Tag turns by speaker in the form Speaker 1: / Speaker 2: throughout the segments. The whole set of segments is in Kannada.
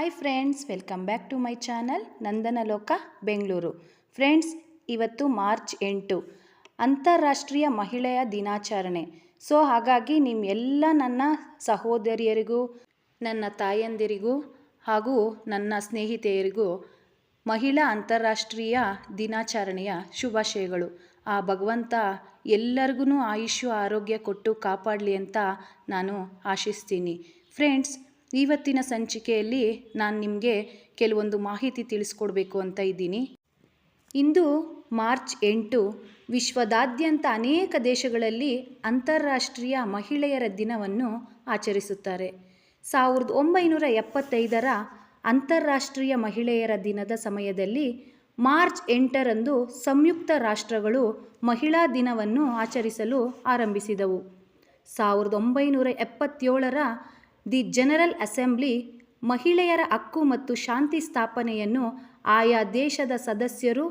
Speaker 1: Hi friends, welcome back to my channel Nandanaloka Bengaluru. Friends, ಇವತ್ತು ಮಾರ್ಚ್ 8 ಅಂತಾರಾಷ್ಟ್ರೀಯ ಮಹಿಳೆಯ ದಿನಾಚರಣೆ. ಸೊ ಹಾಗಾಗಿ ನಿಮ್ಮೆಲ್ಲ ನನ್ನ ಸಹೋದರಿಯರಿಗೂ, ನನ್ನ ತಾಯಂದಿರಿಗೂ ಹಾಗೂ ನನ್ನ ಸ್ನೇಹಿತೆಯರಿಗೂ ಮಹಿಳಾ ಅಂತಾರಾಷ್ಟ್ರೀಯ ದಿನಾಚರಣೆಯ ಶುಭಾಶಯಗಳು. ಆ ಭಗವಂತ ಎಲ್ಲರಿಗೂ ಆಯುಷ್ಯ ಆರೋಗ್ಯ ಕೊಟ್ಟು ಕಾಪಾಡಲಿ ಅಂತ ನಾನು ಆಶಿಸ್ತೀನಿ. ಫ್ರೆಂಡ್ಸ್, ಇವತ್ತಿನ ಸಂಚಿಕೆಯಲ್ಲಿ ನಾನು ನಿಮಗೆ ಕೆಲವೊಂದು ಮಾಹಿತಿ ತಿಳಿಸ್ಕೊಡ್ಬೇಕು ಅಂತ ಇದ್ದೀನಿ. ಇಂದು ಮಾರ್ಚ್ 8 ವಿಶ್ವದಾದ್ಯಂತ ಅನೇಕ ದೇಶಗಳಲ್ಲಿ ಅಂತಾರಾಷ್ಟ್ರೀಯ ಮಹಿಳೆಯರ ದಿನವನ್ನು ಆಚರಿಸುತ್ತಾರೆ. 1975ರ ಅಂತಾರಾಷ್ಟ್ರೀಯ ಮಹಿಳೆಯರ ದಿನದ ಸಮಯದಲ್ಲಿ ಮಾರ್ಚ್ 8ರಂದು ಸಂಯುಕ್ತ ರಾಷ್ಟ್ರಗಳು ಮಹಿಳಾ ದಿನವನ್ನು ಆಚರಿಸಲು ಆರಂಭಿಸಿದವು. 1977ರ ದಿ ಜನರಲ್ ಅಸೆಂಬ್ಲಿ ಮಹಿಳೆಯರ ಹಕ್ಕು ಮತ್ತು ಶಾಂತಿ ಸ್ಥಾಪನೆಯನ್ನು ಆಯಾ ದೇಶದ ಸದಸ್ಯರು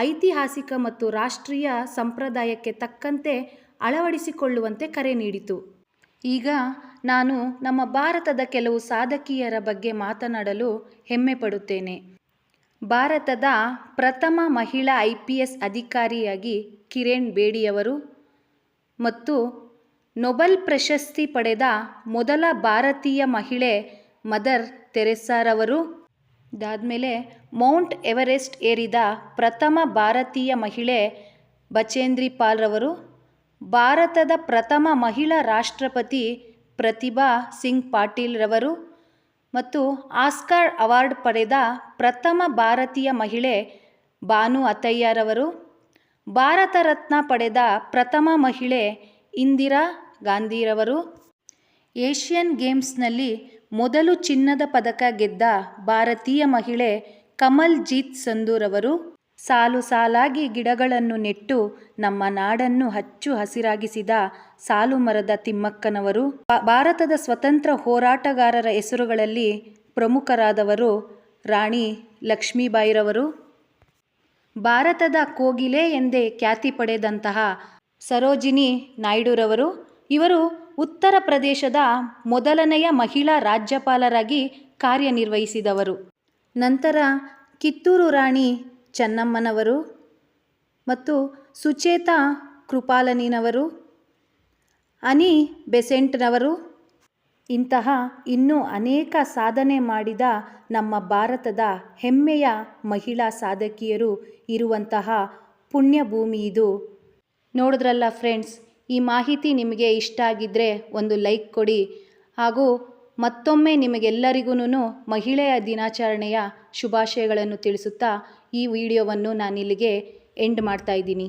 Speaker 1: ಐತಿಹಾಸಿಕ ಮತ್ತು ರಾಷ್ಟ್ರೀಯ ಸಂಪ್ರದಾಯಕ್ಕೆ ತಕ್ಕಂತೆ ಅಳವಡಿಸಿಕೊಳ್ಳುವಂತೆ ಕರೆ ನೀಡಿತು. ಈಗ ನಾನು ನಮ್ಮ ಭಾರತದ ಕೆಲವು ಸಾಧಕಿಯರ ಬಗ್ಗೆ ಮಾತನಾಡಲು ಹೆಮ್ಮೆ ಪಡುತ್ತೇನೆ. ಭಾರತದ ಪ್ರಥಮ ಮಹಿಳಾ IPS ಅಧಿಕಾರಿಯಾಗಿ ಕಿರಣ್ ಬೇಡಿಯವರು ಮತ್ತು ನೊಬೆಲ್ ಪ್ರಶಸ್ತಿ ಪಡೆದ ಮೊದಲ ಭಾರತೀಯ ಮಹಿಳೆ ಮದರ್ ತೆರೇಸಾರವರು, ಇದಾದಮೇಲೆ ಮೌಂಟ್ ಎವರೆಸ್ಟ್ ಏರಿದ ಪ್ರಥಮ ಭಾರತೀಯ ಮಹಿಳೆ ಬಚೇಂದ್ರಿ ಪಾಲ್ರವರು, ಭಾರತದ ಪ್ರಥಮ ಮಹಿಳಾ ರಾಷ್ಟ್ರಪತಿ ಪ್ರತಿಭಾ ಸಿಂಗ್ ಪಾಟೀಲ್ರವರು ಮತ್ತು ಆಸ್ಕರ್ ಅವಾರ್ಡ್ ಪಡೆದ ಪ್ರಥಮ ಭಾರತೀಯ ಮಹಿಳೆ ಭಾನು ಅತಯ್ಯರವರು, ಭಾರತ ರತ್ನ ಪಡೆದ ಪ್ರಥಮ ಮಹಿಳೆ ಇಂದಿರಾ ಗಾಂಧಿರವರು, ಏಷ್ಯನ್ ಗೇಮ್ಸ್ನಲ್ಲಿ ಮೊದಲು ಚಿನ್ನದ ಪದಕ ಗೆದ್ದ ಭಾರತೀಯ ಮಹಿಳೆ ಕಮಲ್ ಜೀತ್ ಸಂಧೂರವರು, ಸಾಲು ಸಾಲಾಗಿ ಗಿಡಗಳನ್ನು ನೆಟ್ಟು ನಮ್ಮ ನಾಡನ್ನು ಹಚ್ಚು ಹಸಿರಾಗಿಸಿದ ಸಾಲುಮರದ ತಿಮ್ಮಕ್ಕನವರು, ಭಾರತದ ಸ್ವತಂತ್ರ ಹೋರಾಟಗಾರರ ಹೆಸರುಗಳಲ್ಲಿ ಪ್ರಮುಖರಾದವರು ರಾಣಿ ಲಕ್ಷ್ಮೀಬಾಯಿರವರು, ಭಾರತದ ಕೋಗಿಲೆ ಎಂದೇ ಖ್ಯಾತಿ ಪಡೆದಂತಹ ಸರೋಜಿನಿ ನಾಯ್ಡುರವರು, ಇವರು ಉತ್ತರ ಪ್ರದೇಶದ ಮೊದಲನೆಯ ಮಹಿಳಾ ರಾಜ್ಯಪಾಲರಾಗಿ ಕಾರ್ಯನಿರ್ವಹಿಸಿದವರು. ನಂತರ ಕಿತ್ತೂರು ರಾಣಿ ಚೆನ್ನಮ್ಮನವರು ಮತ್ತು ಸುಚೇತಾ ಕೃಪಾಲನಿನವರು, ಅನಿ ಬೆಸೆಂಟ್ರವರು, ಇಂತಹ ಇನ್ನೂ ಅನೇಕ ಸಾಧನೆ ಮಾಡಿದ ನಮ್ಮ ಭಾರತದ ಹೆಮ್ಮೆಯ ಮಹಿಳಾ ಸಾಧಕಿಯರು ಇರುವಂತಹ ಪುಣ್ಯಭೂಮಿ ಇದು. ನೋಡಿದ್ರಲ್ಲ ಫ್ರೆಂಡ್ಸ್, ಈ ಮಾಹಿತಿ ನಿಮಗೆ ಇಷ್ಟ ಆಗಿದ್ದರೆ ಒಂದು ಲೈಕ್ ಕೊಡಿ ಹಾಗೂ ಮತ್ತೊಮ್ಮೆ ನಿಮಗೆಲ್ಲರಿಗೂ ಮಹಿಳೆಯ ದಿನಾಚರಣೆಯ ಶುಭಾಶಯಗಳನ್ನು ತಿಳಿಸುತ್ತಾ ಈ ವಿಡಿಯೋವನ್ನು ನಾನಿಲ್ಲಿಗೆ ಎಂಡ್ ಮಾಡ್ತಾ ಇದ್ದೀನಿ.